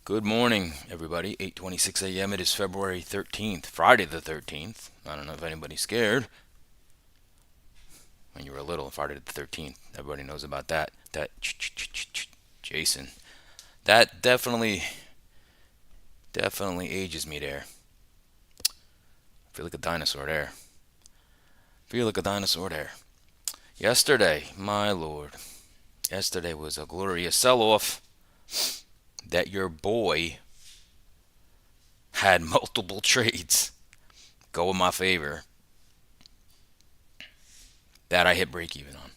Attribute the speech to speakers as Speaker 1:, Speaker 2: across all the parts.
Speaker 1: Good morning, everybody. 8:26 a.m. It is February 13th, Friday the 13th. I don't know if anybody's scared. When you were little, Friday the 13th, everybody knows about that. Jason. That definitely ages me there. I feel like a dinosaur there. Feel like a dinosaur there. Yesterday, my lord. Yesterday was a glorious sell-off that your boy had multiple trades go in my favor that I hit break even on.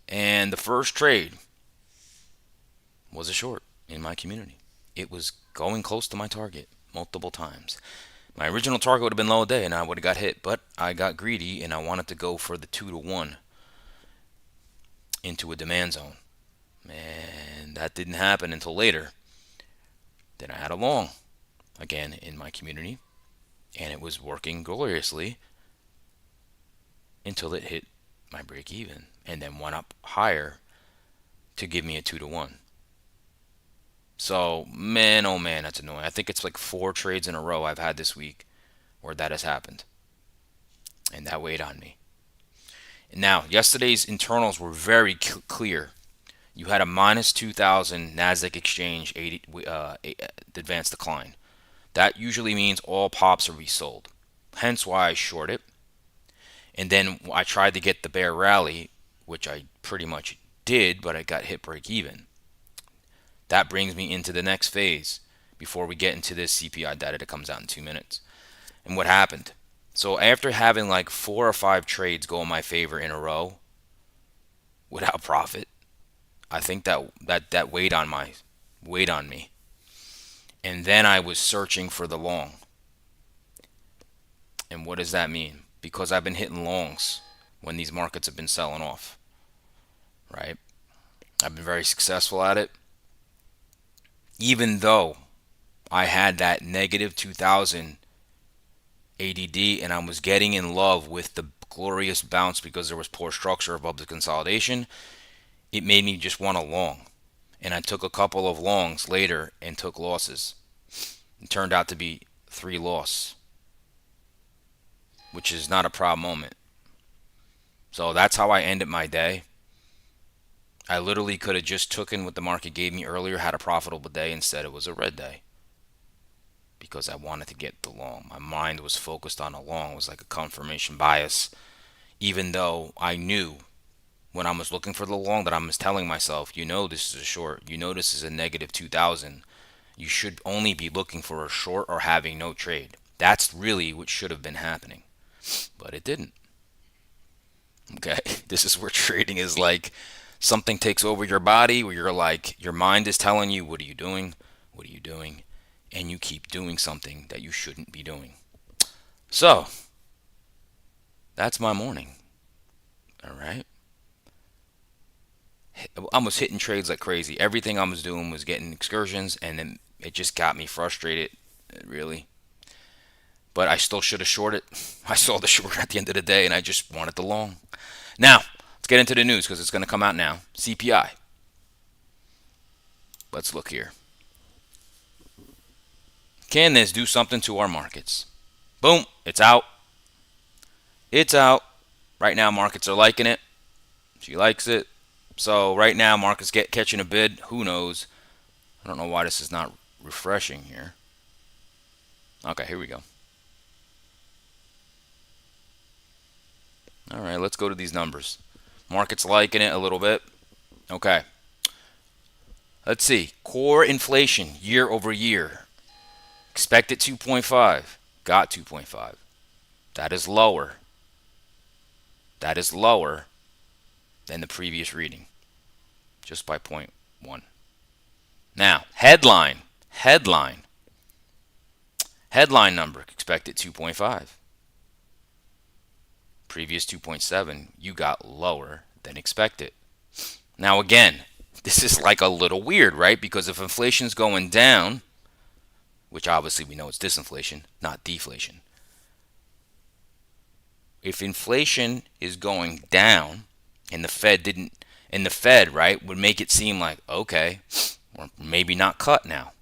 Speaker 1: And the first trade was a short in my community. It was going close to my target multiple times. My original target would have been low day and I would have got hit, but I got greedy and I wanted to go for the 2-to-1 into a demand zone. And that didn't happen until later. Then I had a long again in my community and it was working gloriously until it hit my break even and then went up higher to give me a 2-to-1. So, man, oh man, that's annoying. I think it's like 4 trades in a row I've had this week where that has happened. And that weighed on me. Now, yesterday's internals were very clear. You had a minus 2,000 NASDAQ exchange advanced decline. That usually means all pops are resold. Hence why I short it. And then I tried to get the bear rally, which I pretty much did, but I got hit break even. That brings me into the next phase before we get into this CPI data that comes out in 2 minutes. And what happened? So after having like 4 or 5 trades go in my favor in a row without profit, I think that weighed on me. And then I was searching for the long. And what does that mean? Because I've been hitting longs when these markets have been selling off, right? I've been very successful at it. Even though I had that negative 2000 ADD and I was getting in love with the glorious bounce because there was poor structure above the consolidation, it made me just want a long. And I took a couple of longs later and took losses. It turned out to be 3 loss, which is not a proud moment. So that's how I ended my day. I literally could have just taken what the market gave me earlier, had a profitable day. Instead, it was a red day because I wanted to get the long. My mind was focused on a long. It was like a confirmation bias, even though I knew when I was looking for the long that I was telling myself, this is a short. This is a negative 2,000. You should only be looking for a short or having no trade. That's really what should have been happening, but it didn't. Okay, this is where trading is like something takes over your body where you're like, your mind is telling you, what are you doing? What are you doing? And you keep doing something that you shouldn't be doing. So, that's my morning. All right. I was hitting trades like crazy. Everything I was doing was getting excursions, and then it just got me frustrated, really. But I still should have shorted. I saw the short at the end of the day, and I just wanted the long. Now, let's get into the news because it's going to come out now. CPI. Let's look here. Can this do something to our markets? Boom, it's out. It's out. Right now, markets are liking it. She likes it. So right now, markets catching a bid. Who knows? I don't know why this is not refreshing here. Okay, here we go. All right, let's go to these numbers. Market's liking it a little bit. Okay. Let's see. Core inflation year over year. Expected 2.5. Got 2.5. That is lower. That is lower than the previous reading. Just by 0.1. Now, headline. Headline number expected 2.5. Previous 2.7, you got lower than expected. Now again, this is like a little weird, right? Because if inflation's going down, which obviously we know it's disinflation, not deflation. If inflation is going down and the Fed didn't, And the Fed, right, would make it seem like, okay, or maybe not cut now.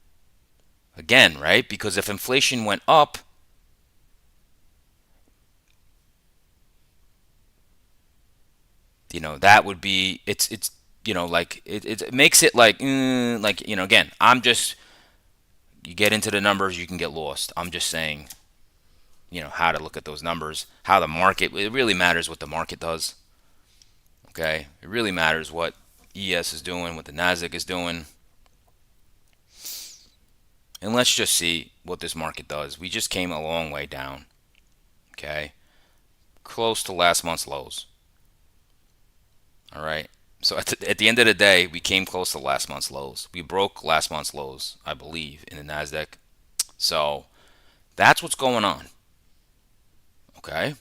Speaker 1: Again, right? Because if inflation went up, that would be it's like it makes it like again, I'm just you get into the numbers, you can get lost. I'm just saying, how to look at those numbers, how the market, it really matters what the market does. Okay? It really matters what ES is doing, what the Nasdaq is doing. And let's just see what this market does. We just came a long way down. Okay? Close to last month's lows. All right? So at the end of the day, we came close to last month's lows. We broke last month's lows, I believe, in the Nasdaq. So that's what's going on. Okay?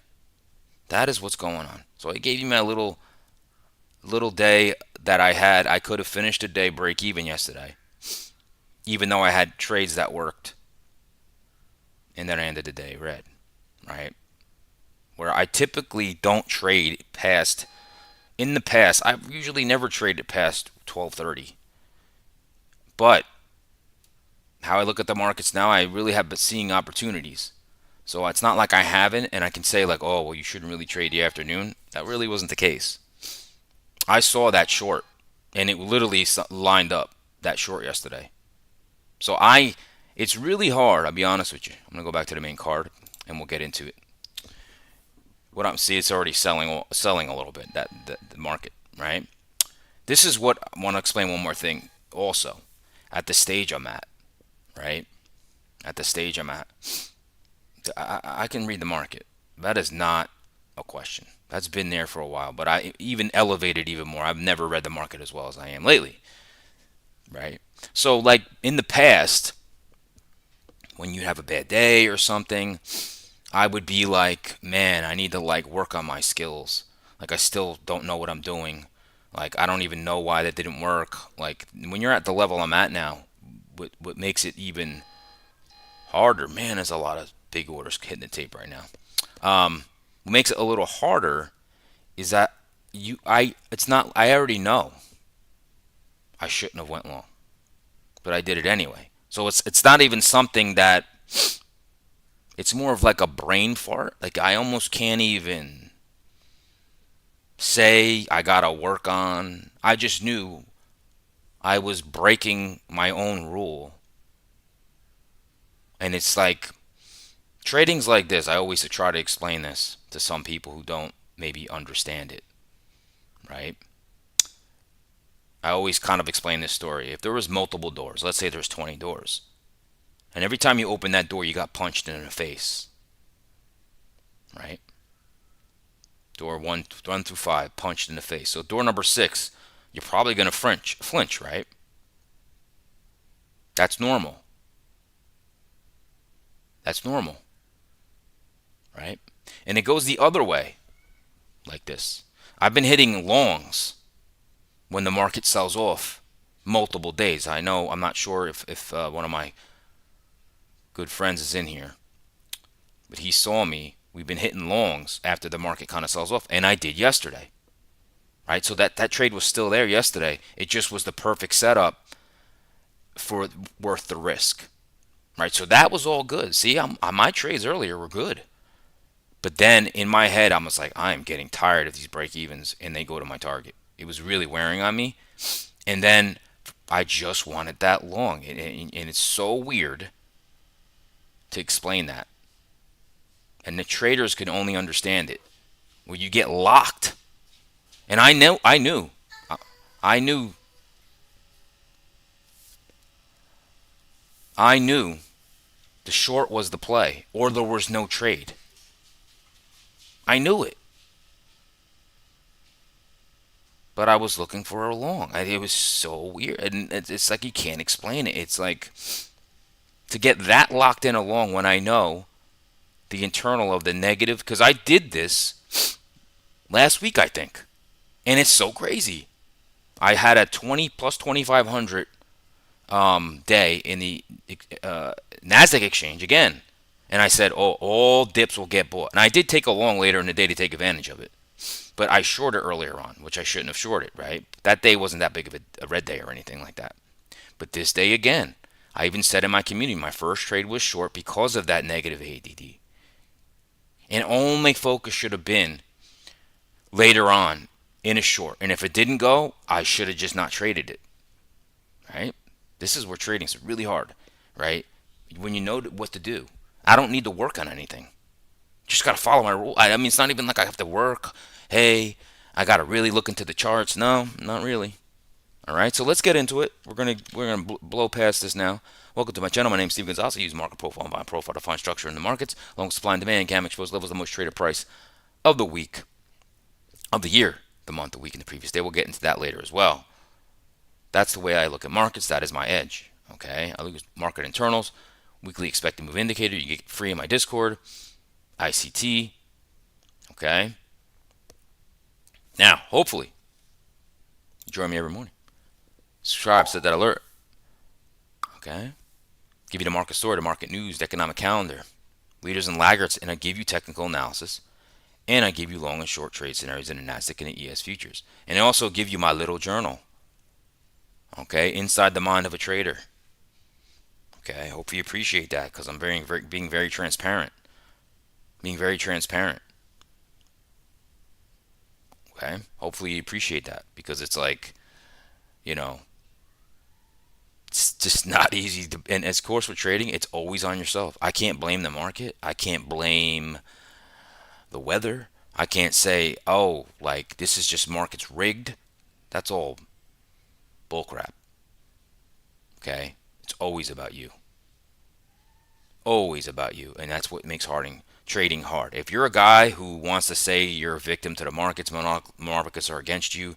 Speaker 1: That is what's going on. So I gave you my little day that I had. I could have finished the day break even yesterday, even though I had trades that worked, and then I ended the day red, right? Where I typically don't trade past. In the past, I've usually never traded past 12:30. But how I look at the markets now, I really have been seeing opportunities. So it's not like I haven't, and I can say like, oh, well, you shouldn't really trade the afternoon. That really wasn't the case. I saw that short, and it literally lined up that short yesterday. So it's really hard. I'll be honest with you. I'm gonna go back to the main card, and we'll get into it. What I'm see, it's already selling a little bit. The market, right? This is what I want to explain. One more thing, also, at the stage I'm at, right? At the stage I'm at, I can read the market. That is not a question. That's been there for a while, but I even elevated even more. I've never read the market as well as I am lately, right? So, like in the past, when you have a bad day or something, I would be like, man, I need to like work on my skills. Like I still don't know what I'm doing. Like I don't even know why that didn't work. Like when you're at the level I'm at now, what makes it even harder, man, there's a lot of big orders hitting the tape right now. What makes it a little harder is that it's not, I already know I shouldn't have went long, but I did it anyway. So it's not even something that, it's more of like a brain fart. Like I almost can't even say I gotta work on. I just knew I was breaking my own rule. And it's like trading's like this. I always try to explain this to some people who don't maybe understand it, right? I always kind of explain this story. If there was multiple doors, let's say there's 20 doors, and every time you open that door, you got punched in the face, right? Door one through five, punched in the face. So door number six, you're probably gonna flinch, right? That's normal. That's normal, right? And it goes the other way, like this. I've been hitting longs when the market sells off multiple days. I know, I'm not sure if one of my good friends is in here, but he saw me. We've been hitting longs after the market kind of sells off, and I did yesterday, right? So that trade was still there yesterday. It just was the perfect setup for worth the risk, right? So that was all good. See, my trades earlier were good, but then in my head, I was like, I am getting tired of these break evens, and they go to my target. It was really wearing on me, and then I just wanted that long, and it's so weird to explain that, and the traders can only understand it where you get locked. And I knew, I knew the short was the play, or there was no trade. I knew it, but I was looking for a long. It was so weird, and it's like you can't explain it. It's like to get that locked in a long when I know the internal of the negative, because I did this last week, I think, and it's so crazy. I had a 20 plus 2,500 day in the Nasdaq exchange again, and I said, "Oh, all dips will get bought." And I did take a long later in the day to take advantage of it. But I shorted earlier on, which I shouldn't have shorted, right? That day wasn't that big of a red day or anything like that. But this day again, I even said in my community, my first trade was short because of that negative ADD. And all my focus should have been later on in a short. And if it didn't go, I should have just not traded it, right? This is where trading is really hard, right? When you know what to do. I don't need to work on anything. Just got to follow my rule. I mean, it's not even like I have to work. Hey, I got to really look into the charts. No, not really. All right, so let's get into it. We're gonna blow past this now. Welcome to my channel. My name is Steve Gonzalez. I use market profile and buy profile to find structure in the markets, along with supply and demand. Cam expose levels, the most traded price of the week, of the year, the month, the week, and the previous day. We'll get into that later as well. That's the way I look at markets. That is my edge. Okay, I look at market internals, weekly expected move indicator. You get free in my Discord, ICT. Okay. Now, hopefully, you join me every morning. Subscribe, set that alert. Okay. Give you the market story, the market news, the economic calendar, leaders and laggards, and I give you technical analysis, and I give you long and short trade scenarios in the Nasdaq and the ES futures, and I also give you my little journal. Okay, inside the mind of a trader. Okay, hope you appreciate that because I'm being very transparent, being very transparent. Okay, hopefully you appreciate that because it's like, you know, it's just not easy to, and as course with trading, it's always on yourself. I can't blame the market. I can't blame the weather. I can't say, oh, like this is just markets rigged. That's all bullcrap. Okay? It's always about you. Always about you. And that's what makes trading hard. If you're a guy who wants to say you're a victim to the markets, markets are against you,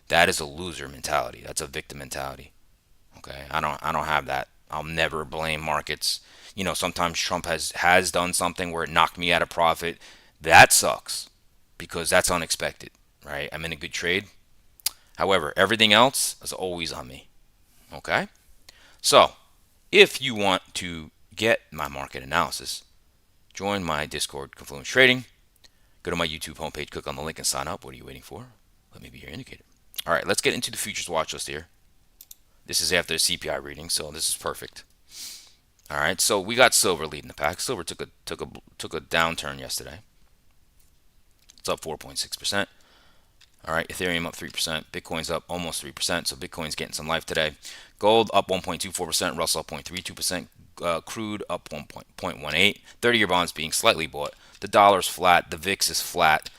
Speaker 1: that is a loser mentality. That's a victim mentality. Okay? I don't have that. I'll never blame markets. You know, sometimes Trump has done something where it knocked me out of profit. That sucks because that's unexpected, right? I'm in a good trade. However, everything else is always on me. Okay? So, if you want to get my market analysis, join my Discord, Confluence Trading. Go to my YouTube homepage, click on the link, and sign up. What are you waiting for? Let me be your indicator. All right, let's get into the futures watch list here. This is after the CPI reading, so this is perfect. All right, so we got silver leading the pack. Silver took a downturn yesterday. It's up 4.6%. All right, Ethereum up 3%. Bitcoin's up almost 3%, so Bitcoin's getting some life today. Gold up 1.24%. Russell up 0.32%. Crude up 1.18. 30-year bonds being slightly bought. The dollar's flat. The VIX is flat.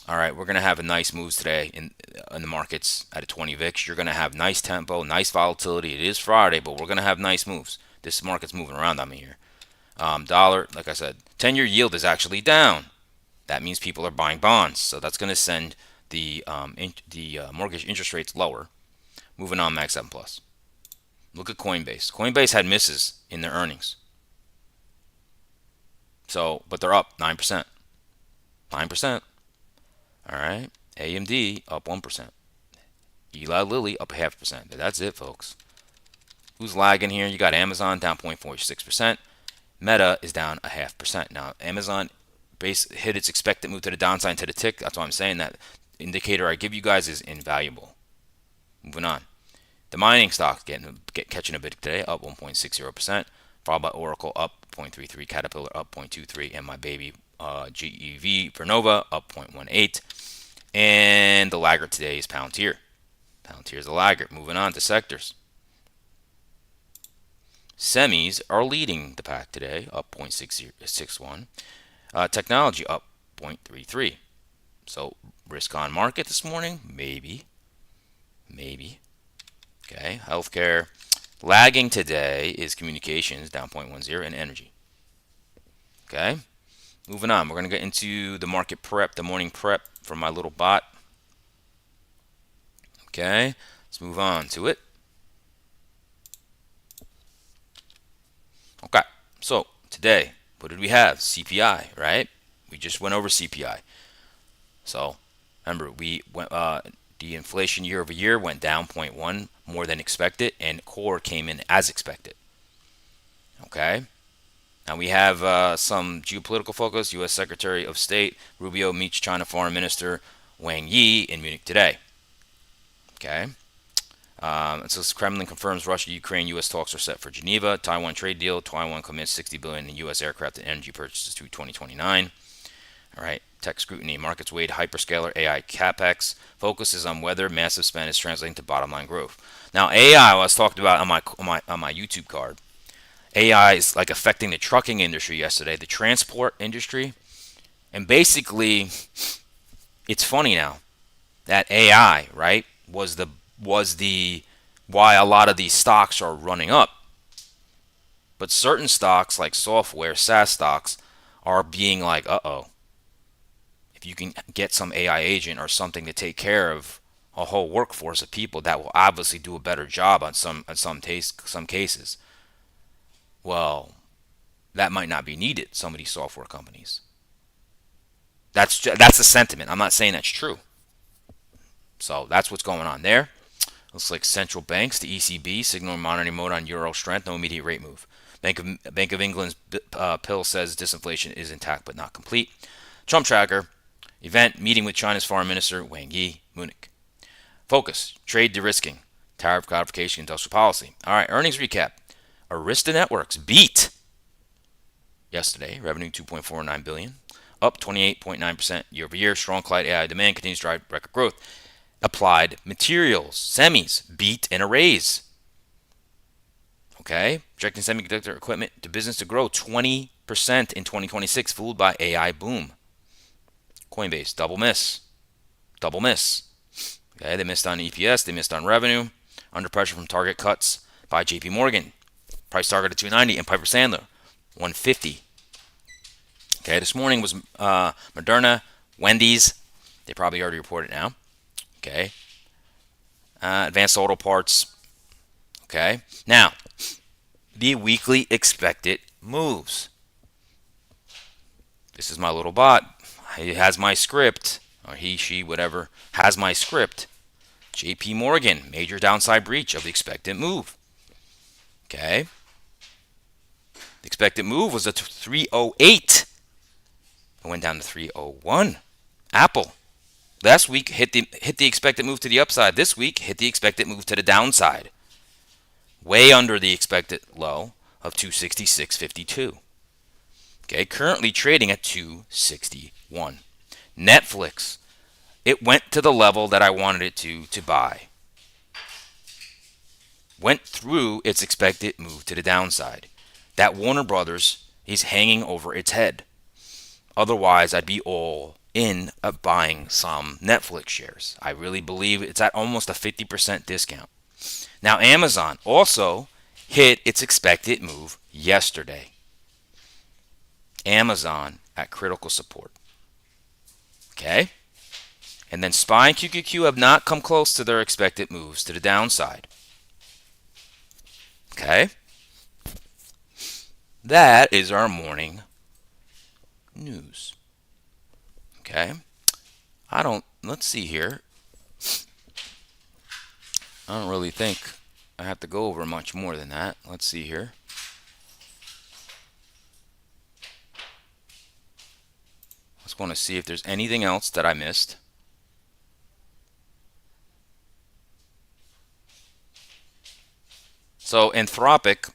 Speaker 1: All right, we're going to have a nice moves today in the markets at a 20 VIX. You're going to have nice tempo, nice volatility. It is Friday, but we're going to have nice moves. This market's moving around on me here. Dollar, like I said, 10-year yield is actually down. That means people are buying bonds, so that's going to send the mortgage interest rates lower. Moving on, Mag 7 Plus. Look at Coinbase. Coinbase had misses in their earnings. So, but they're up 9%. 9%. All right. AMD up 1%. Eli Lilly up 0.5%. That's it, folks. Who's lagging here? You got Amazon down 0.46%. Meta is down 0.5%. Now, Amazon hit its expected move to the downside to the tick. That's why I'm saying that indicator I give you guys is invaluable. Moving on. The mining stocks catching a bit today, up 1.60%. Followed by Oracle up 0.33, Caterpillar up 0.23, and my baby GEV Vernova up 0.18. And the laggard today is Palantir. Palantir is the laggard. Moving on to sectors. Semis are leading the pack today, up 0.61. Technology up 0.33. So risk on market this morning, maybe. Okay, healthcare. Lagging today is communications, down 0.10, and energy. Okay, moving on. We're going to get into the market prep, the morning prep from my little bot. Okay, let's move on to it. Okay, so today, what did we have? CPI, right? We just went over CPI. So remember, we went the inflation year over year went down 0.1 more than expected, and core came in as expected. Okay. Now we have some geopolitical focus. U.S. Secretary of State Rubio meets China Foreign Minister Wang Yi in Munich today. Okay. It says Kremlin confirms Russia-Ukraine-U.S. talks are set for Geneva. Taiwan trade deal. Taiwan commits 60 billion in U.S. aircraft and energy purchases through 2029. All right. Tech scrutiny. Markets weighed hyperscaler AI capex. Focuses on whether massive spend is translating to bottom line growth. Now AI was talked about on my YouTube card. AI is like affecting the trucking industry yesterday, the transport industry, and basically, it's funny now that AI, right, was the why a lot of these stocks are running up. But certain stocks like software, SaaS stocks, are being like, uh-oh, if you can get some AI agent or something to take care of a whole workforce of people, that will obviously do a better job on some cases. Well, that might not be needed. Some of these software companies. That's the sentiment. I'm not saying that's true. So that's what's going on there. Looks like central banks, the ECB, signaling monitoring mode on euro strength, no immediate rate move. Bank of England's pill says disinflation is intact but not complete. Trump tracker, event, meeting with China's foreign minister Wang Yi, Munich. Focus, trade de-risking, tariff codification, industrial policy. All right, earnings recap. Arista Networks beat yesterday, revenue 2.49 billion, up 28.9% year over year. Strong client AI demand continues to drive record growth. Applied Materials, semis, beat and a raise. Okay, projecting semiconductor equipment to business to grow 20% in 2026, fooled by AI boom. Coinbase, double miss. Double miss. Okay, they missed on EPS, they missed on revenue. Under pressure from target cuts by JP Morgan. Price target at 290 and Piper Sandler, 150. Okay, this morning was Moderna, Wendy's. They probably already reported now. Okay. Advanced Auto Parts. Okay. Now, the weekly expected moves. This is my little bot. He has my script, or he, she, whatever, has my script. JP Morgan, major downside breach of the expected move. Okay. The expected move was a 308. It went down to 301. Apple. Last week hit the expected move to the upside. This week hit the expected move to the downside. Way under the expected low of 266.52. Okay, currently trading at 261. Netflix, it went to the level that I wanted it to buy. Went through its expected move to the downside. That Warner Brothers is hanging over its head. Otherwise, I'd be all in buying some Netflix shares. I really believe it's at almost a 50% discount. Now, Amazon also hit its expected move yesterday. Amazon at critical support. Okay? And then SPY and QQQ have not come close to their expected moves to the downside. Okay? That is our morning news. Okay? Let's see here. I don't really think I have to go over much more than that. Let's see here. Just want to see if there's anything else that I missed. So Anthropic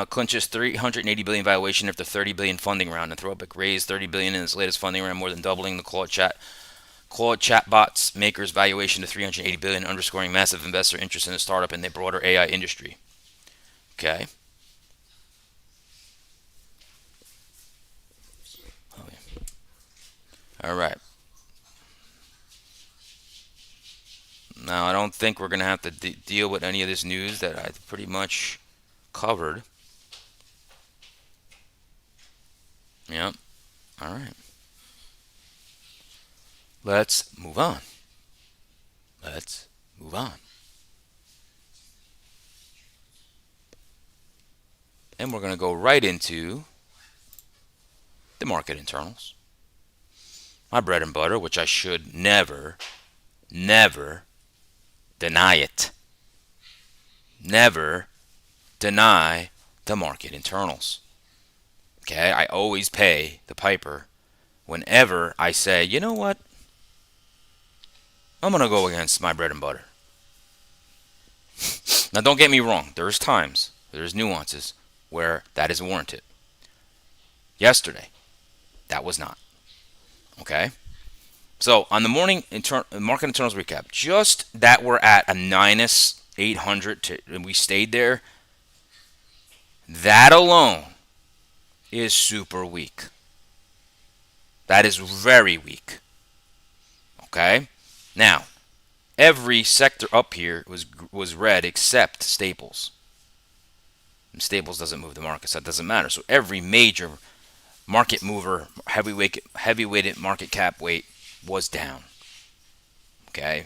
Speaker 1: clinches 380 billion valuation after 30 billion funding round. Anthropic raised 30 billion in its latest funding round, more than doubling the Claude chatbots makers valuation to 380 billion, underscoring massive investor interest in the startup and the broader AI industry. Okay. All right. Now, I don't think we're going to have to deal with any of this news that I pretty much covered. Yep. All right. Let's move on. Let's move on. And we're going to go right into the market internals. My bread and butter, which I should never deny it. Never deny the market internals. Okay, I always pay the piper whenever I say, you know what? I'm going to go against my bread and butter. Now, don't get me wrong. There's times, there's nuances where that is warranted. Yesterday, that was not. Okay? So, on the morning market internals recap, just that we're at a minus 800 and we stayed there, that alone is super weak. That is very weak. Okay? Now, every sector up here was red except staples. And staples doesn't move the market, so that doesn't matter. So every major market mover, heavyweighted market cap weight was down. Okay?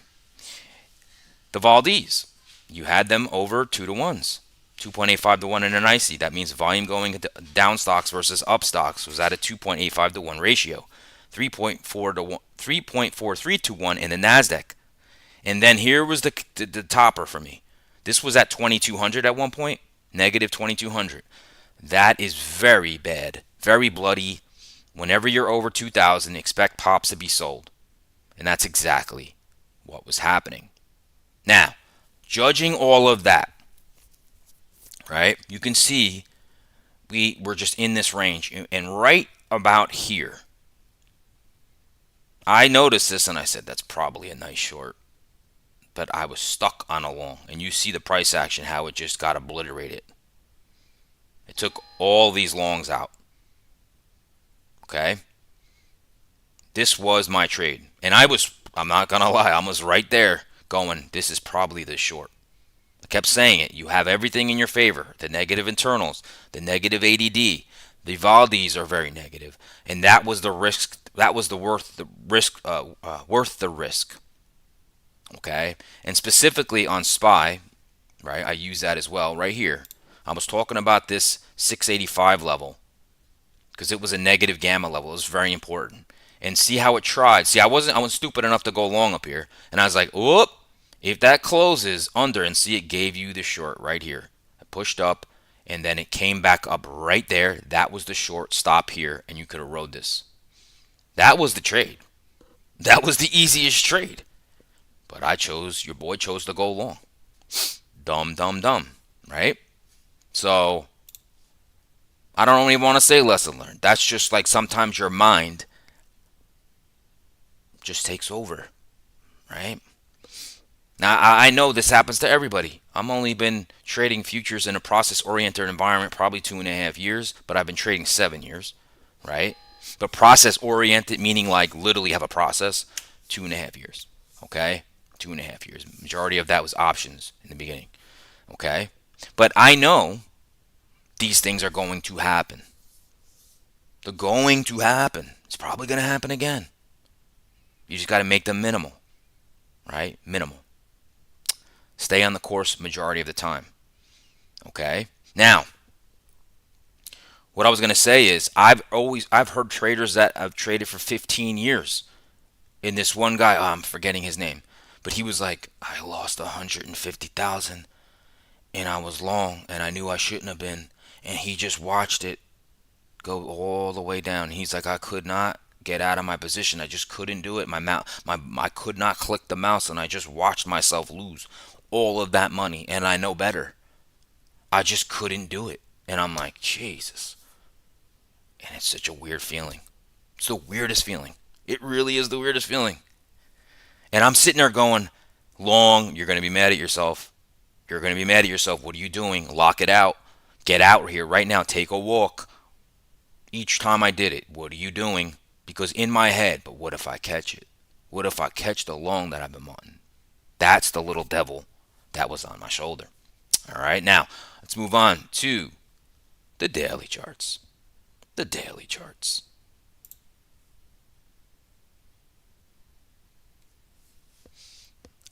Speaker 1: The Valdez, you had them over 2 to 1s. 2.85 to 1 in an IC. That means volume going down stocks versus up stocks was at a 2.85 to 1 ratio. 3.4 to 1, 3.43 to 1 in the Nasdaq. And then here was the topper for me. This was at 2200 at one point, negative 2200. That is very bad, very bloody. Whenever you're over 2000, expect pops to be sold. And that's exactly what was happening. Now, judging all of that, right? You can see we were just in this range, and right about here, I noticed this and I said that's probably a nice short, but I was stuck on a long, and you see the price action, how it just got obliterated. It took all these longs out. Okay, this was my trade, and I'm not gonna lie, I was right there going, this is probably the short. I kept saying it. You have everything in your favor. The negative internals, the negative ADD, the Valdez are very negative, and that was the risk. That was the worth the risk. Worth the risk. Okay, and specifically on SPY, right? I use that as well right here. I was talking about this 685 level because it was a negative gamma level. It was very important. And see how it tried. See, I wasn't stupid enough to go long up here, and I was like, whoop. If that closes under, and see, it gave you the short right here. I pushed up and then it came back up right there. That was the short. Stop here and you could have rode this. That was the trade. That was the easiest trade. But your boy chose to go long. Dumb, dumb, dumb, right? So I don't even want to say lesson learned. That's just like sometimes your mind just takes over, right? Now, I know this happens to everybody. I've only been trading futures in a process-oriented environment probably 2.5 years, but I've been trading 7 years, right? But process-oriented, meaning like literally have a process, 2.5 years, okay? 2.5 years. Majority of that was options in the beginning, okay? But I know these things are going to happen. They're going to happen. It's probably going to happen again. You just got to make them minimal, right? Minimal. Stay on the course majority of the time. Okay? Now, what I was going to say is I've heard traders that have traded for 15 years. And this one guy, I'm forgetting his name, but he was like, I lost 150,000 and I was long and I knew I shouldn't have been, and he just watched it go all the way down. He's like, I could not get out of my position. I just couldn't do it. I could not click the mouse, and I just watched myself lose all of that money, and I know better. I just couldn't do it. And I'm like, Jesus. And it's such a weird feeling. It's the weirdest feeling. It really is the weirdest feeling. And I'm sitting there going, long, you're going to be mad at yourself. You're going to be mad at yourself. What are you doing? Lock it out. Get out here right now. Take a walk. Each time I did it, what are you doing? Because in my head, but what if I catch it? What if I catch the long that I've been wanting? That's the little devil that was on my shoulder. All right, now let's move on to the daily charts. The daily charts.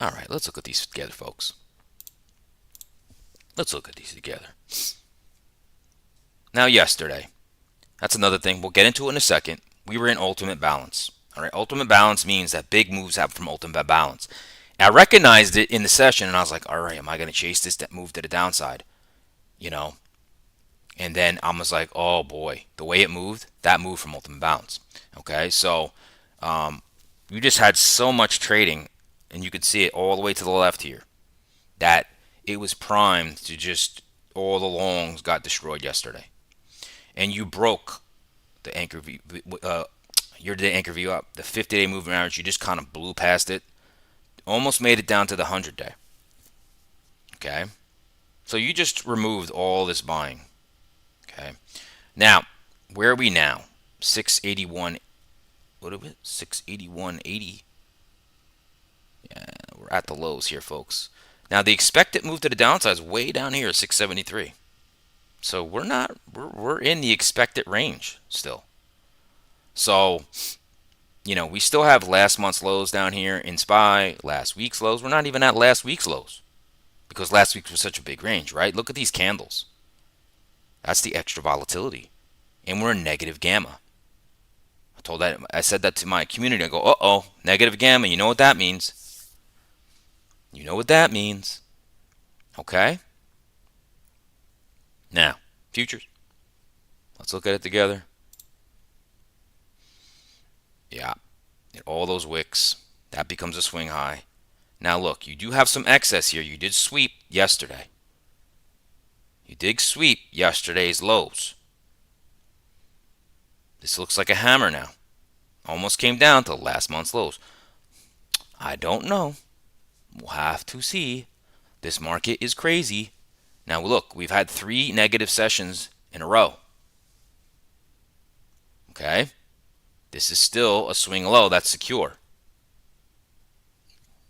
Speaker 1: All right, let's look at these together, folks. Let's look at these together. Now, yesterday, that's another thing. We'll get into it in a second. We were in ultimate balance. All right, ultimate balance means that big moves happen from ultimate balance. I recognized it in the session, and I was like, all right, am I going to chase this move to the downside? You know? And then I was like, oh boy, the way it moved, that moved from ultimate balance. Okay, so we just had so much trading and you could see it all the way to the left here, that it was primed to just, all the longs got destroyed yesterday. And you broke the anchor view, year-to-date anchor view up, the 50-day moving average. You just kind of blew past it, almost made it down to the 100-day. Okay, so you just removed all this buying. Okay, now where are we now? 681. What are we? 681.80. Yeah, we're at the lows here, folks. Now the expected move to the downside is way down here, 673. So we're in the expected range still. So, we still have last month's lows down here in SPY, last week's lows. We're not even at last week's lows because last week was such a big range, right? Look at these candles. That's the extra volatility. And we're in negative gamma. I said that to my community. I go, uh-oh, negative gamma. You know what that means? You know what that means. Okay? Now, futures. Let's look at it together. Yeah, all those wicks. That becomes a swing high. Now look, you do have some excess here. You did sweep yesterday. You did sweep yesterday's lows. This looks like a hammer now. Almost came down to last month's lows. I don't know. We'll have to see. This market is crazy. Now look, we've had 3 negative sessions in a row. Okay? This is still a swing low that's secure.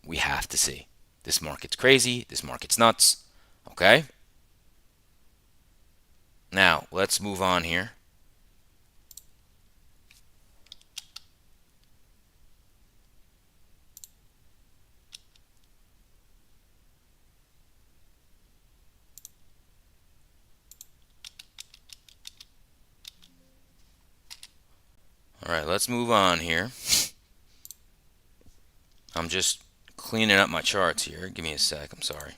Speaker 1: We have to see. This market's crazy. This market's nuts. Okay? Now, let's move on here. All right, let's move on here. I'm just cleaning up my charts here. Give me a sec. I'm sorry.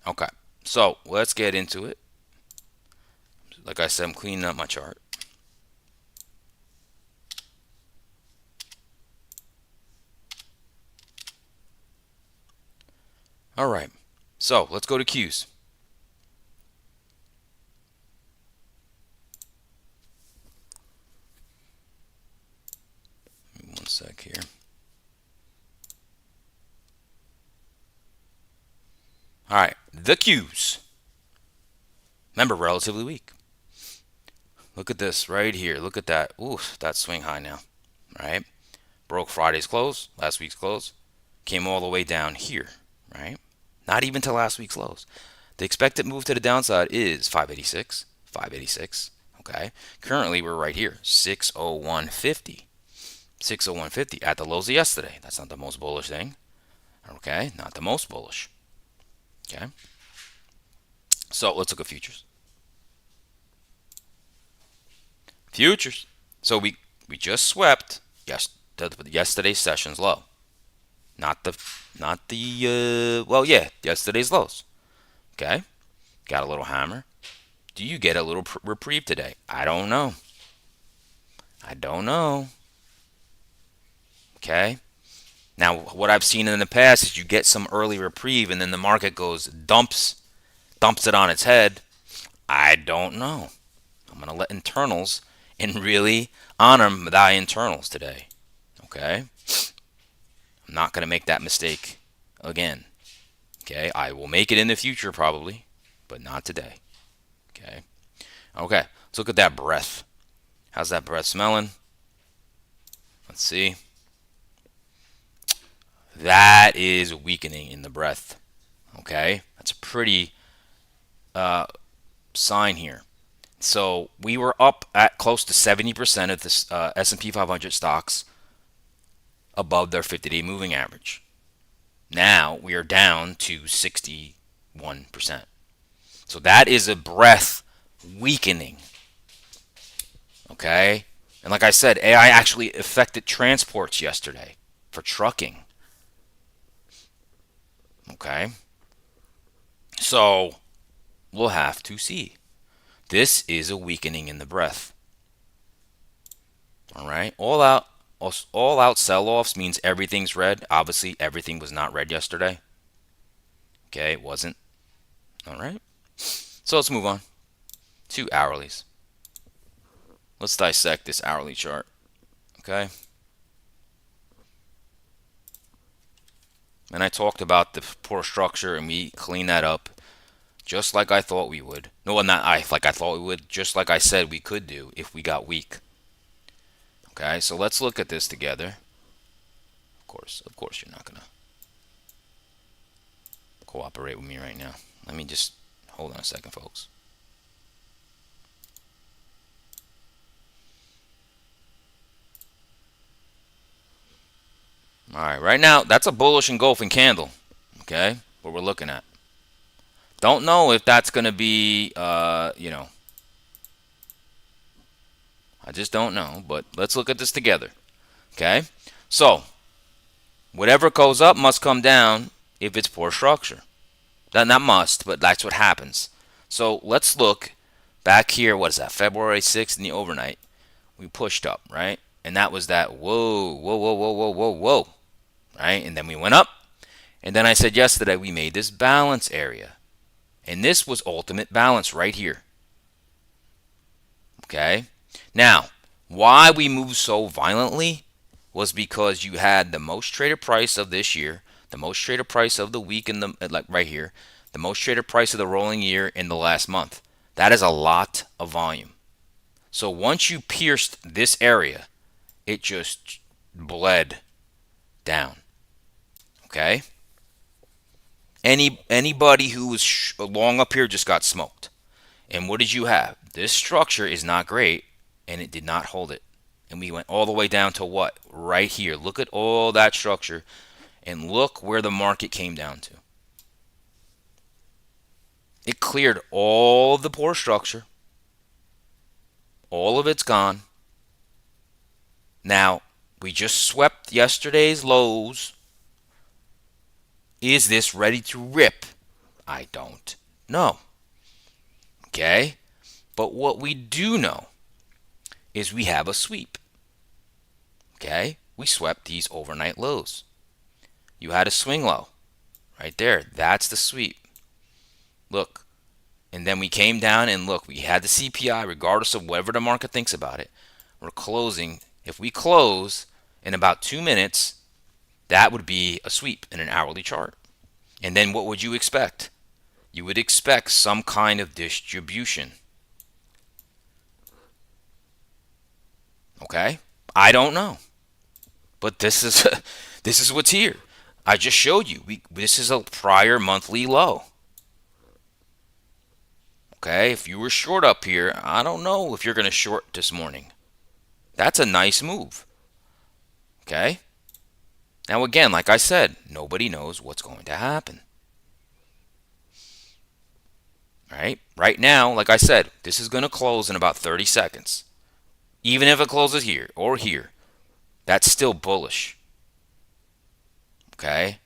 Speaker 1: Okay, so let's get into it. Like I said, I'm cleaning up my chart. All right, so let's go to Qs. One sec here. All right, the Qs. Remember, relatively weak. Look at this right here. Look at that. Ooh, that swing high now. All right, broke Friday's close, last week's close, came all the way down here. Right, not even to last week's lows. The expected move to the downside is 586. 586. Okay, currently we're right here, 601.50. 601.50 at the lows of yesterday. That's not the most bullish thing. Okay, not the most bullish. Okay, so let's look at futures. Futures. So we just swept yesterday's session's low. Not the well, yeah, yesterday's lows. Okay, got a little hammer. Do you get a little reprieve today? I don't know. I don't know. Okay. Now, what I've seen in the past is you get some early reprieve and then the market goes dumps it on its head. I don't know. I'm going to let internals and really honor thy internals today. Okay? I'm not going to make that mistake again. Okay? I will make it in the future probably, but not today. Okay? Okay. Let's look at that breath. How's that breath smelling? Let's see. That is weakening in the breath. Okay? That's a pretty sign here. So we were up at close to 70% of the S&P 500 stocks above their 50-day moving average. Now we are down to 61%. So that is a breath weakening. Okay? And like I said, AI actually affected transports yesterday for trucking. Okay? So we'll have to see. This is a weakening in the breath. All right. All out sell-offs means everything's red. Obviously, everything was not red yesterday. Okay, it wasn't. All right. So let's move on to hourlies. Let's dissect this hourly chart. Okay. And I talked about the poor structure and we cleaned that up just like I thought we would. No, well, not like I thought we would, just like I said we could do if we got weak. Okay, so let's look at this together. Of course, you're not gonna cooperate with me right now. Let me just hold on a second, folks. All right, right now that's a bullish engulfing candle. Okay, what we're looking at. Don't know if that's gonna be, I just don't know. But let's look at this together. Okay, so whatever goes up must come down if it's poor structure. Not must, but that's what happens. So let's look back here. What is that? February 6th in the overnight. We pushed up, right? And that was that whoa, whoa, whoa, whoa, whoa, whoa, whoa, right? And then we went up. And then I said yesterday we made this balance area. And this was ultimate balance right here. Okay? Now, why we moved so violently was because you had the most traded price of this year, the most traded price of the week in the like right here, the most traded price of the rolling year in the last month. That is a lot of volume. So once you pierced this area, it just bled down. Okay? Anybody who was long up here just got smoked. And what did you have? This structure is not great, and it did not hold it. And we went all the way down to what? Right here. Look at all that structure, and look where the market came down to. It cleared all of the poor structure. All of it's gone. Now, we just swept yesterday's lows. Is this ready to rip? I don't know. Okay? But what we do know is we have a sweep. Okay? We swept these overnight lows. You had a swing low right there. That's the sweep. Look. And then we came down and look, we had the CPI, regardless of whatever the market thinks about it. We're closing. If we close in about 2 minutes, that would be a sweep in an hourly chart. And then what would you expect? You would expect some kind of distribution. Okay? I don't know. But this is this is what's here. I just showed you. This is a prior monthly low. Okay, if you were short up here, I don't know if you're going to short this morning. That's a nice move. Okay? Now, again, like I said, nobody knows what's going to happen. Right? Right now, like I said, this is going to close in about 30 seconds. Even if it closes here or here, that's still bullish. Okay?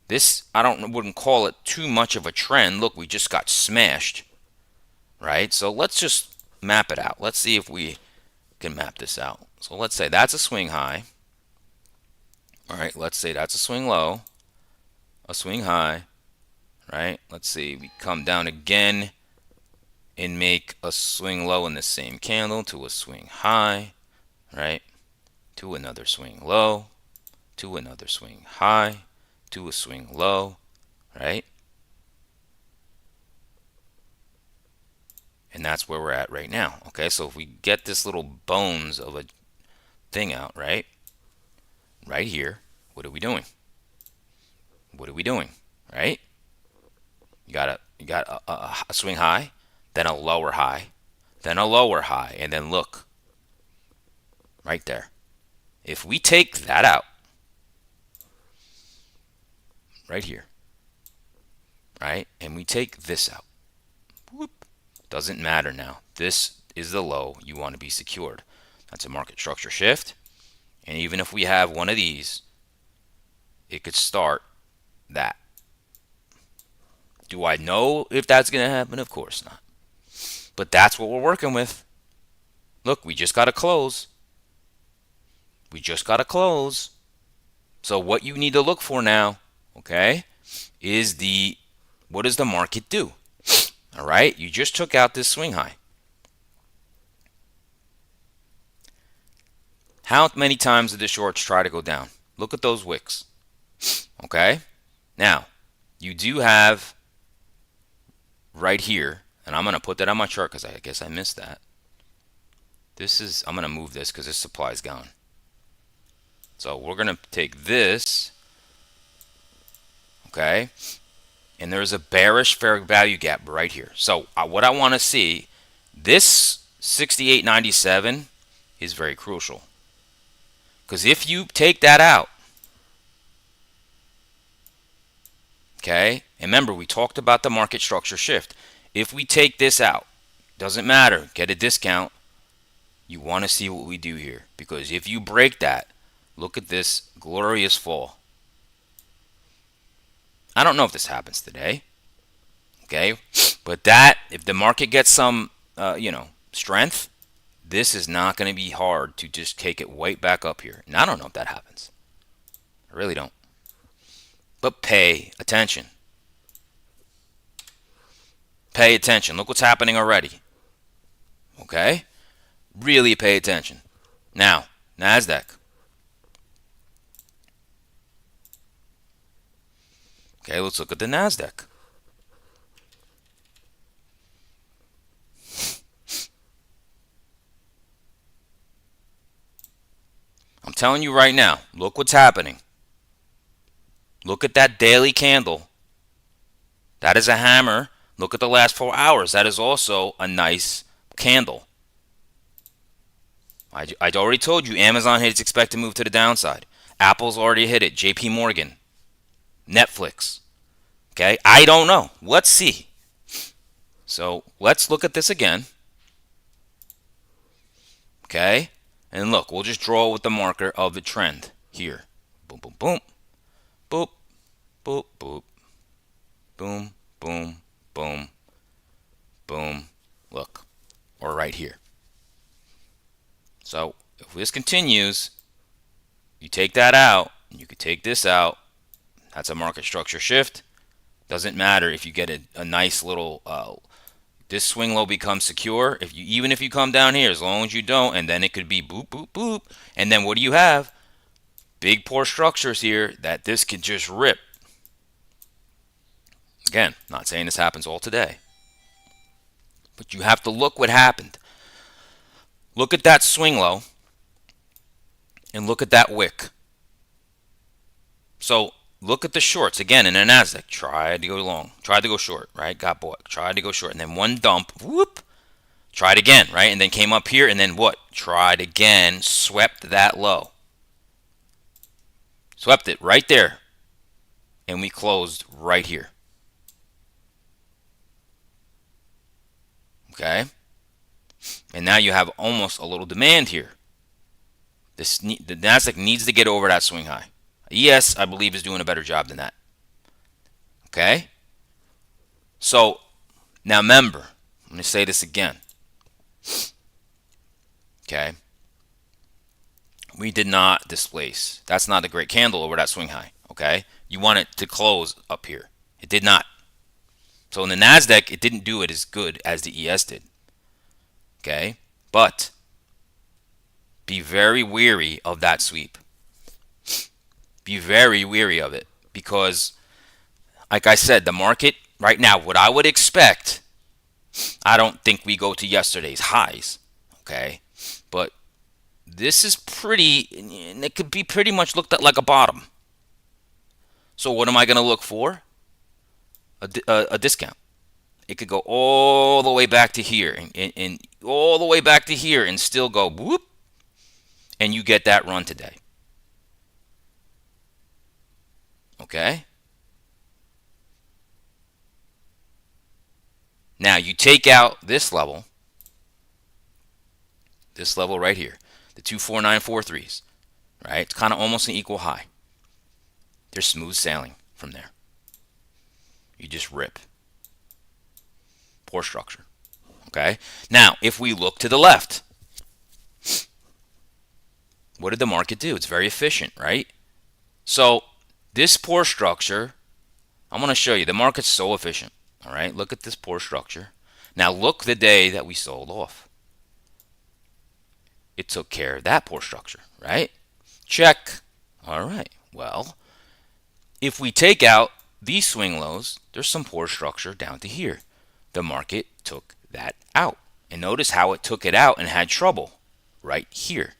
Speaker 1: This, wouldn't call it too much of a trend. Look, we just got smashed. Right? So let's just map it out. Let's see if we can map this out. So let's say that's a swing high. All right, let's say that's a swing low, a swing high, right? Let's see, we come down again and make a swing low in the same candle to a swing high, right? To another swing low, to another swing high, to a swing low, right? And that's where we're at right now. Okay, so if we get this little bones of a thing out, right? Right here, what are we doing? What are we doing? Right? You got a swing high, then a lower high, then a lower high, and then look. Right there. If we take that out, right here, right? And we take this out. Whoop. Doesn't matter now. This is the low you want to be secured. That's a market structure shift. And even if we have one of these, it could start that. Do I know if that's going to happen? Of course not. But that's what we're working with. Look, we just got to close. We just got to close. So what you need to look for now, okay, is what does the market do? All right, you just took out this swing high. How many times did the shorts try to go down? Look at those wicks. Okay, now you do have right here, and I'm going to put that on my chart because I guess I missed that. I'm going to move this because this supply is gone. So we're going to take this, okay, and there's a bearish fair value gap right here. So what I want to see, this 68.97 is very crucial. Because if you take that out, okay, and remember we talked about the market structure shift. If we take this out, doesn't matter, get a discount. You want to see what we do here. Because if you break that, look at this glorious fall. I don't know if this happens today, okay, but that, if the market gets some, strength, this is not going to be hard to just take it right back up here. And I don't know if that happens. I really don't. But pay attention. Pay attention. Look what's happening already. Okay? Really pay attention. Now, NASDAQ. Okay, let's look at the NASDAQ. I'm telling you right now, look what's happening. Look at that daily candle. That is a hammer. Look at the last 4 hours. That is also a nice candle. I already told you Amazon hit its expected move to the downside. Apple's already hit it. JP Morgan. Netflix. Okay, I don't know. Let's see. So let's look at this again. Okay, and look, we'll just draw with the marker of the trend here. Boom, boom, boom. Boop, boop, boop. Boom, boom, boom, boom. Look, or right here. So if this continues, you take that out, and you could take this out. That's a market structure shift. Doesn't matter if you get a nice little this swing low becomes secure. Even if you come down here, as long as you don't, and then it could be boop, boop, boop. And then what do you have? Big poor structures here that this could just rip. Again, not saying this happens all today. But you have to look what happened. Look at that swing low. And look at that wick. So look at the shorts again in the NASDAQ. Tried to go long. Tried to go short, right? Got bought. Tried to go short. And then one dump. Whoop. Tried again, right? And then came up here. And then what? Tried again. Swept that low. Swept it right there. And we closed right here. Okay? And now you have almost a little demand here. The NASDAQ needs to get over that swing high. ES, I believe, is doing a better job than that. Okay? So, now remember, I'm going to say this again. Okay? We did not displace. That's not a great candle over that swing high. Okay? You want it to close up here. It did not. So in the NASDAQ, it didn't do it as good as the ES did. Okay? But be very weary of that sweep. Be very weary of it because, like I said, the market right now, what I would expect, I don't think we go to yesterday's highs, okay? But this is pretty, it could be pretty much looked at like a bottom. So what am I going to look for? A discount. It could go all the way back to here and all the way back to here and still go whoop, and you get that run today. Okay? Now you take out this level right here, the 24943s, right? It's kind of almost an equal high. They're smooth sailing from there. You just rip. Poor structure. Okay. Now, if we look to the left, what did the market do? It's very efficient, right? So this poor structure, I'm going to show you. The market's so efficient. All right. Look at this poor structure. Now look the day that we sold off. It took care of that poor structure, right? Check. All right. Well, if we take out these swing lows, there's some poor structure down to here. The market took that out. And notice how it took it out and had trouble right here.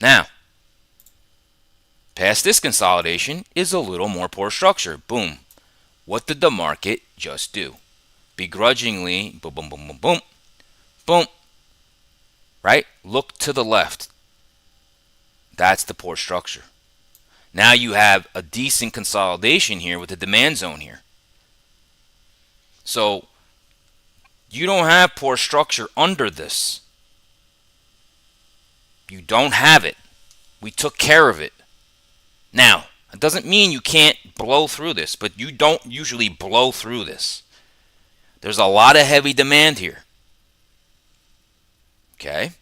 Speaker 1: Now, past this consolidation is a little more poor structure. Boom. What did the market just do? Begrudgingly, boom, boom, boom, boom, boom, boom. Right? Look to the left. That's the poor structure. Now you have a decent consolidation here with the demand zone here. So you don't have poor structure under this. You don't have it. We took care of it. Now, it doesn't mean you can't blow through this, but you don't usually blow through this. There's a lot of heavy demand here. Okay?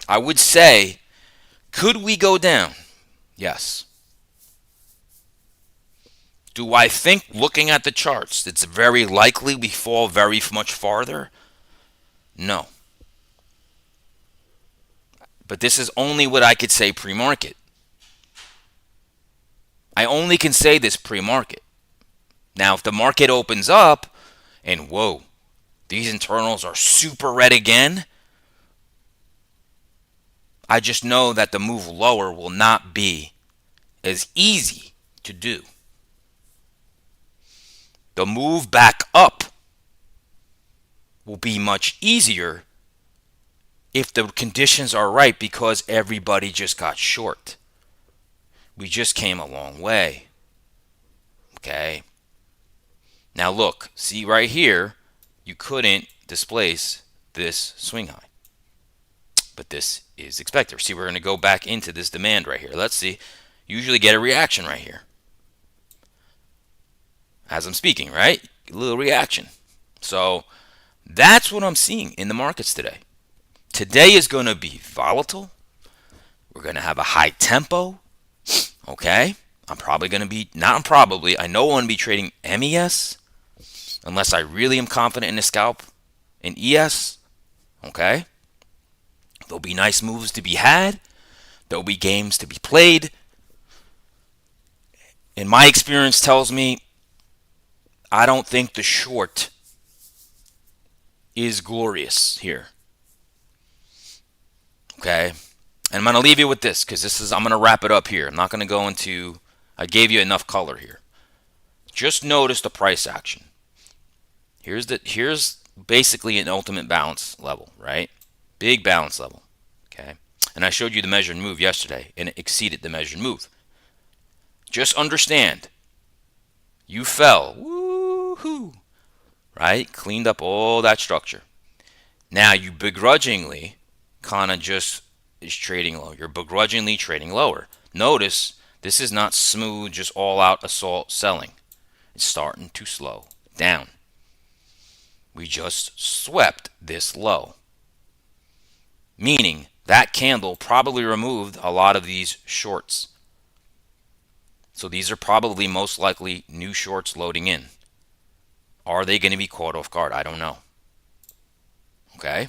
Speaker 1: I would say, could we go down? Yes. Do I think, looking at the charts, it's very likely we fall very much farther? No. But this is only what I could say pre-market. I only can say this pre-market. Now, if the market opens up and whoa, these internals are super red again, I just know that the move lower will not be as easy to do. The move back up will be much easier if the conditions are right, because everybody just got short. We just came a long way. Okay. Now look, see right here, you couldn't displace this swing high. But this is expected. See, we're going to go back into this demand right here. Let's see. Usually get a reaction right here. As I'm speaking, right? A little reaction. So that's what I'm seeing in the markets today. Today is going to be volatile. We're going to have a high tempo. Okay? I'm probably going to be, not probably, I know I'm going to be trading MES unless I really am confident in the scalp in ES. Okay? There'll be nice moves to be had. There'll be games to be played. And my experience tells me I don't think the short is glorious here. Okay? And I'm going to leave you with this because I'm going to wrap it up here. I'm not going to go into, I gave you enough color here. Just notice the price action. Here's basically an ultimate balance level, right? Big balance level. Okay? And I showed you the measured move yesterday, and it exceeded the measured move. Just understand, you fell. Woohoo! Right? Cleaned up all that structure. Now you begrudgingly kind of just is trading low. You're begrudgingly trading lower. Notice this is not smooth, just all out assault selling. It's starting to slow down. We just swept this low. Meaning that candle probably removed a lot of these shorts. So these are probably most likely new shorts loading in. Are they going to be caught off guard? I don't know. Okay.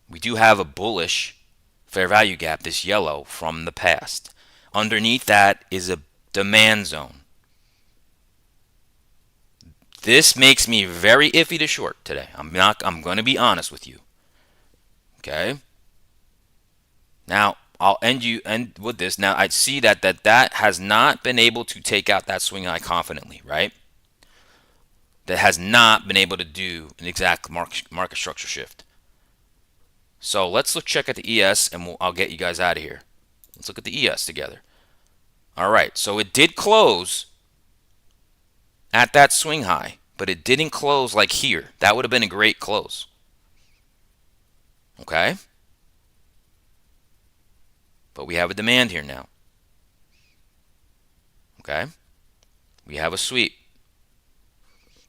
Speaker 1: We do have a bullish fair value gap, this yellow, from the past. Underneath that is a demand zone. This makes me very iffy to short today. I'm going to be honest with you. Okay. Now, I'll end with this. Now, I see that has not been able to take out that swing high confidently, right? That has not been able to do an exact market structure shift. So let's check at the ES, and I'll get you guys out of here. Let's look at the ES together. All right, so it did close at that swing high, but it didn't close like here. That would have been a great close. Okay? But we have a demand here now. Okay? We have a sweep.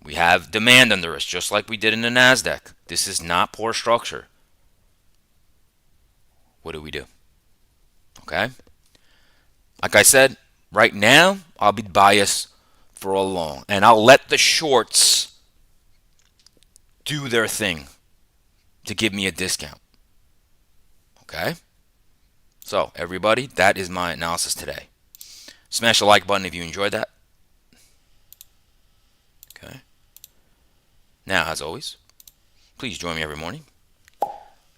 Speaker 1: We have demand under us, just like we did in the NASDAQ. This is not poor structure. What do we do? Okay? Like I said, right now, I'll be biased for a long. And I'll let the shorts do their thing to give me a discount. Okay? So, everybody, that is my analysis today. Smash the like button if you enjoyed that. Okay? Now, as always, please join me every morning.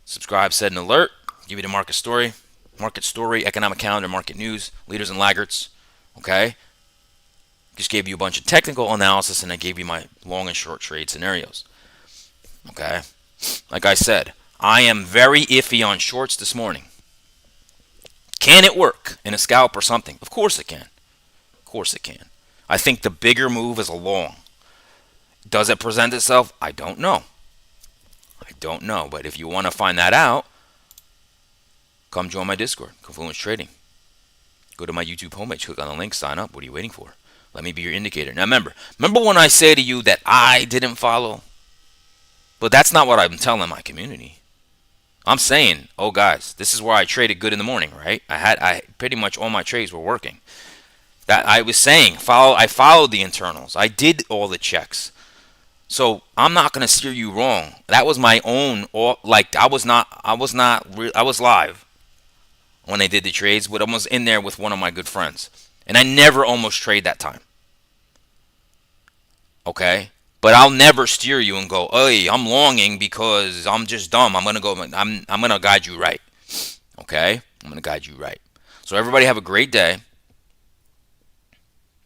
Speaker 1: Subscribe, set an alert, give you the market story, economic calendar, market news, leaders and laggards. Okay? Just gave you a bunch of technical analysis and I gave you my long and short trade scenarios. Okay? Like I said, I am very iffy on shorts this morning. Can it work in a scalp or something? Of course it can. Of course it can. I think the bigger move is a long. Does it present itself? I don't know. I don't know. But if you want to find that out, come join my Discord, Confluence Trading. Go to my YouTube homepage, click on the link, sign up. What are you waiting for? Let me be your indicator. Now remember when I say to you that I didn't follow? But that's not what I'm telling my community. I'm saying, oh guys, this is where I traded good in the morning, right? I pretty much all my trades were working. That I was saying, I followed the internals. I did all the checks. So I'm not gonna steer you wrong. That was my own, like I was live when I did the trades, but I was in there with one of my good friends, and I never almost trade that time. Okay, but I'll never steer you and go, hey, I'm longing because I'm just dumb. I'm gonna guide you right. Okay, I'm gonna guide you right. So everybody have a great day.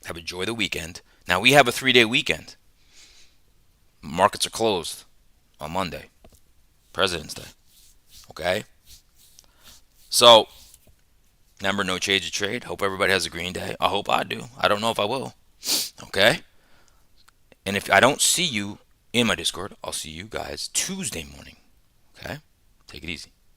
Speaker 1: Have enjoy the weekend. Now we have a 3-day weekend. Markets are closed on Monday, President's Day. Okay? So, remember, no change of trade. Hope everybody has a green day. I hope I do. I don't know if I will. Okay? And if I don't see you in my Discord, I'll see you guys Tuesday morning. Okay? Take it easy.